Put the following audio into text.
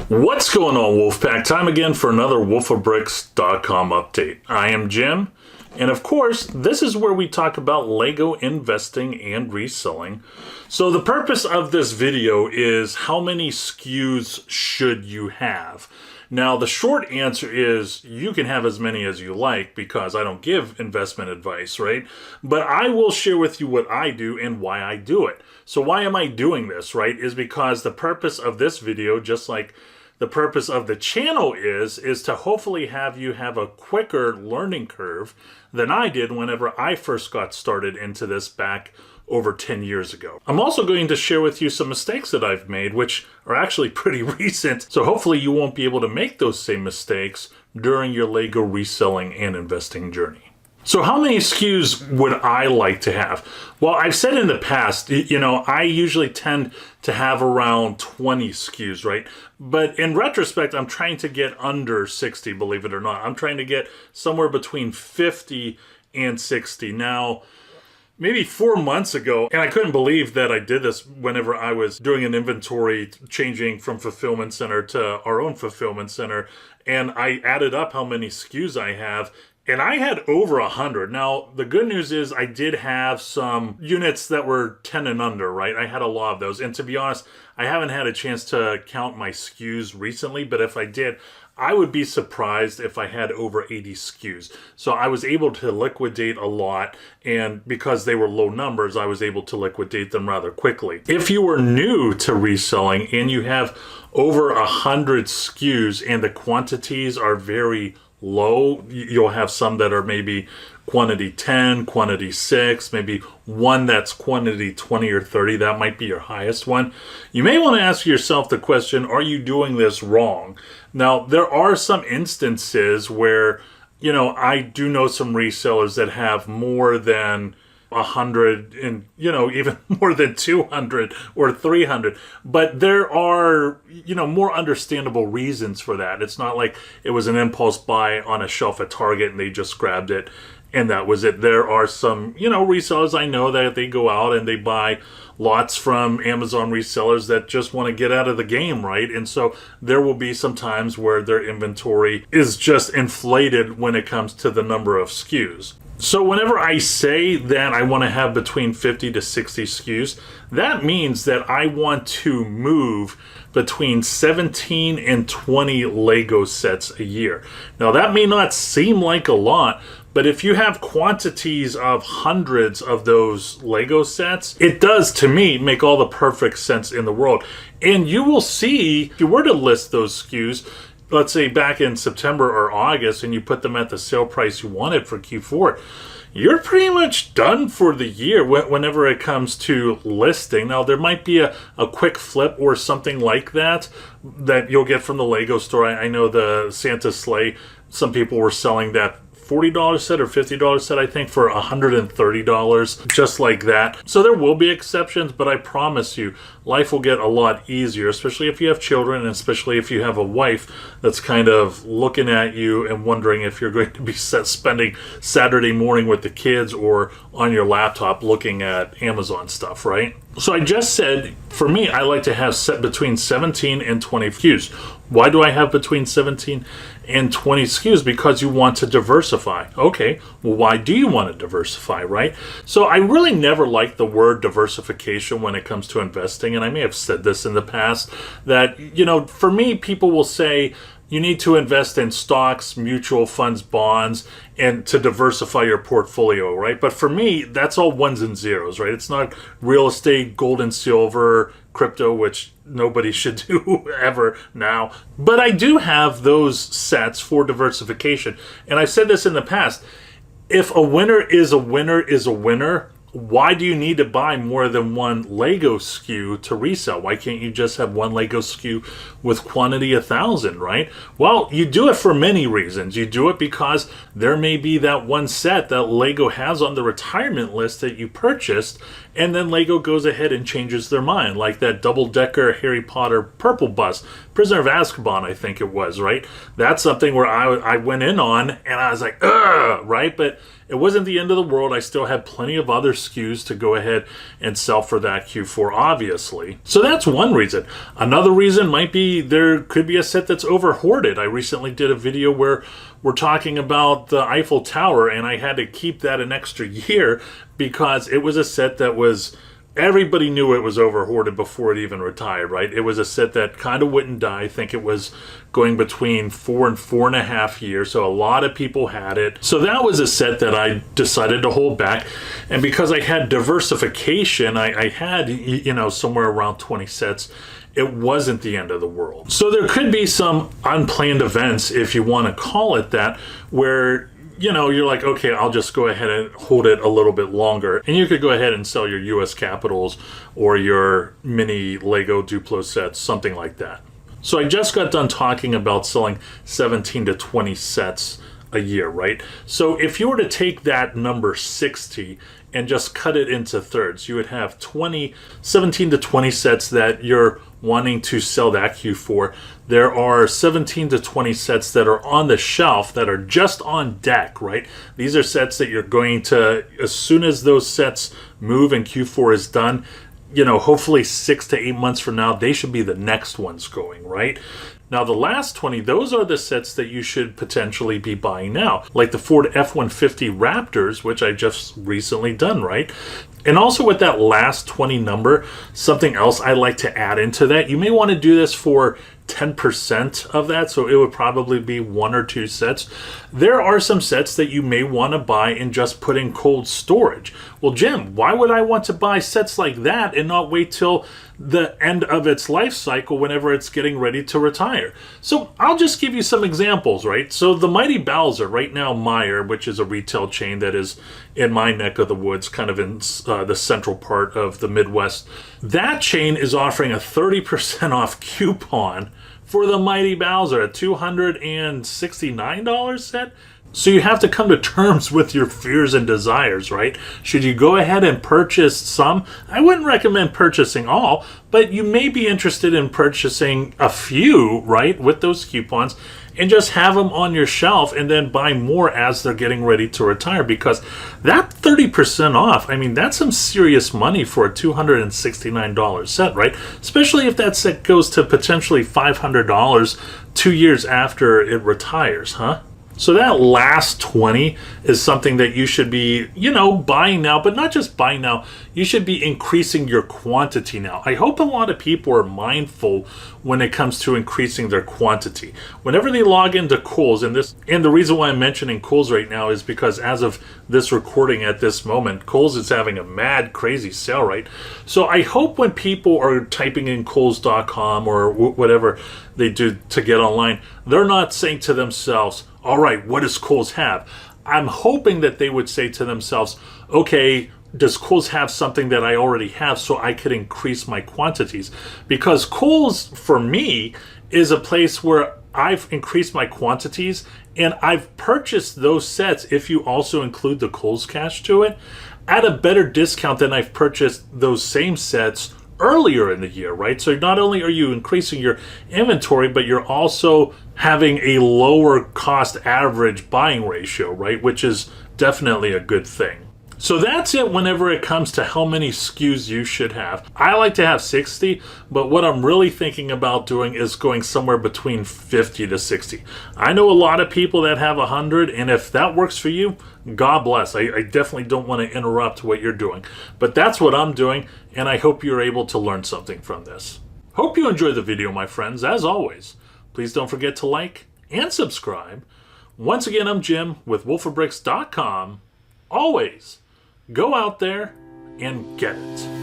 What's going on, Wolfpack? Time again for another wolfofbricks.com update. I am Jim, and of course, this is where we talk about Lego investing and reselling. So the purpose of this video is how many SKUs should you have? Now, the short answer is you can have as many as you like because I don't give investment advice, right? But I will share with you what I do and why I do it. So why am I doing this, right? Is because the purpose of this video, just like the purpose of the channel is to hopefully have you have a quicker learning curve than I did whenever I first got started into this back over 10 years ago. I'm also going to share with you some mistakes that I've made, which are actually pretty recent. So hopefully you won't be able to make those same mistakes during your Lego reselling and investing journey. So how many SKUs would I like to have? Well, I've said in the past, I usually tend to have around 20 SKUs, right? But in retrospect, I'm trying to get under 60, believe it or not. I'm trying to get somewhere between 50 and 60. Now, maybe 4 months ago, and I couldn't believe that I did this whenever I was doing an inventory changing from fulfillment center to our own fulfillment center, and I added up how many SKUs I have, and I had over 100. Now, the good news is I did have some units that were 10 and under, right? I had a lot of those. And to be honest, I haven't had a chance to count my SKUs recently, but if I did, I would be surprised if I had over 80 SKUs. So I was able to liquidate a lot, and because they were low numbers, I was able to liquidate them rather quickly. If you are new to reselling and you have over 100 SKUs and the quantities are very low, you'll have some that are maybe quantity 10, quantity 6, maybe one that's quantity 20 or 30. That might be your highest one. You may want to ask yourself the question, are you doing this wrong? Now, there are some instances where, I do know some resellers that have more than 100 and, even more than 200 or 300. But there are, more understandable reasons for that. It's not like it was an impulse buy on a shelf at Target and they just grabbed it and that was it. There are some, resellers I know that they go out and they buy lots from Amazon resellers that just want to get out of the game, right? And so there will be some times where their inventory is just inflated when it comes to the number of SKUs. So whenever I say that I want to have between 50 to 60 SKUs, that means that I want to move between 17 and 20 Lego sets a year. Now that may not seem like a lot, but if you have quantities of hundreds of those Lego sets, it does, to me, make all the perfect sense in the world. And you will see, if you were to list those SKUs, let's say back in September or August, and you put them at the sale price you wanted for Q4, you're pretty much done for the year whenever it comes to listing. Now, there might be a quick flip or something like that you'll get from the Lego store. I know the Santa sleigh, some people were selling that $40 set or $50 set, I think, for $130, just like that. So there will be exceptions, but I promise you, life will get a lot easier, especially if you have children, and especially if you have a wife that's kind of looking at you and wondering if you're going to be spending Saturday morning with the kids or on your laptop looking at Amazon stuff, right? So I just said, for me, I like to have set between 17 and 20 SKUs. Why do I have between 17 and 20 SKUs? Because you want to diversify. Okay, well, why do you want to diversify, right? So I really never like the word diversification when it comes to investing, and I may have said this in the past, that, for me, people will say, you need to invest in stocks, mutual funds, bonds, and to diversify your portfolio, right? But for me, that's all ones and zeros, right? It's not real estate, gold and silver, crypto, which nobody should do ever now. But I do have those sets for diversification. And I've said this in the past. If a winner is a winner is a winner, why do you need to buy more than one Lego SKU to resell? Why can't you just have one Lego SKU with quantity 1,000, right? Well, you do it for many reasons. You do it because there may be that one set that Lego has on the retirement list that you purchased, and then Lego goes ahead and changes their mind, like that double-decker Harry Potter purple bus, Prisoner of Azkaban, I think it was, right? That's something where I went in on, and I was like, ugh, right? But it wasn't the end of the world. I still had plenty of other SKUs to go ahead and sell for that Q4, obviously. So that's one reason. Another reason might be there could be a set that's over hoarded. I recently did a video where we're talking about the Eiffel Tower, and I had to keep that an extra year because it was a set that was... Everybody knew it was over hoarded before it even retired, right? It was a set that kind of wouldn't die. I think it was going between 4 and 4.5 years, so a lot of people had it. So that was a set that I decided to hold back. And because I had diversification, I had, you know, somewhere around 20 sets. It wasn't the end of the world. So there could be some unplanned events, if you want to call it that, where, you know, you're like, okay, I'll just go ahead and hold it a little bit longer. And you could go ahead and sell your US Capitals or your mini Lego Duplo sets, something like that. So I just got done talking about selling 17 to 20 sets a year, right? So if you were to take that number 60 and just cut it into thirds, you would have 17 to 20 sets that you're wanting to sell that Q4. There are 17 to 20 sets that are on the shelf that are just on deck, right? These are sets that you're going to, as soon as those sets move and Q4 is done, you know, hopefully 6 to 8 months from now, they should be the next ones going, right? Now, the last 20, those are the sets that you should potentially be buying now, like the Ford F-150 Raptors, which I just recently done, right? And also with that last 20 number, something else I like to add into that, you may want to do this for 10% of that, so it would probably be 1 or 2 sets. There are some sets that you may want to buy and just put in cold storage. Well, Jim, why would I want to buy sets like that and not wait till the end of its life cycle whenever it's getting ready to retire? So I'll just give you some examples, right? So the Mighty Bowser, right now Meijer, which is a retail chain that is in my neck of the woods, kind of in the central part of the Midwest, that chain is offering a 30% off coupon for the Mighty Bowser, a $269 set. So you have to come to terms with your fears and desires, right? Should you go ahead and purchase some? I wouldn't recommend purchasing all, but you may be interested in purchasing a few, right, with those coupons, and just have them on your shelf and then buy more as they're getting ready to retire, because that 30% off, I mean, that's some serious money for a $269 set, right? Especially if that set goes to potentially $500 2 years after it retires, huh? So that last 20 is something that you should be, you know, buying now, but not just buying now. You should be increasing your quantity now. I hope a lot of people are mindful when it comes to increasing their quantity. Whenever they log into Kohl's, and the reason why I'm mentioning Kohl's right now is because as of this recording at this moment, Kohl's is having a mad, crazy sale, right? So I hope when people are typing in Kohls.com or whatever they do to get online, they're not saying to themselves, all right, what does Kohl's have? I'm hoping that they would say to themselves, okay, does Kohl's have something that I already have so I could increase my quantities? Because Kohl's, for me, is a place where I've increased my quantities and I've purchased those sets, if you also include the Kohl's cash to it, at a better discount than I've purchased those same sets earlier in the year, right? So not only are you increasing your inventory, but you're also having a lower cost average buying ratio, right? Which is definitely a good thing. So that's it whenever it comes to how many SKUs you should have. I like to have 60, but what I'm really thinking about doing is going somewhere between 50 to 60. I know a lot of people that have 100, and if that works for you, God bless. I definitely don't want to interrupt what you're doing, but that's what I'm doing, and I hope you're able to learn something from this. Hope you enjoyed the video, my friends. As always, please don't forget to like and subscribe. Once again, I'm Jim with wolfofbricks.com. Always go out there and get it.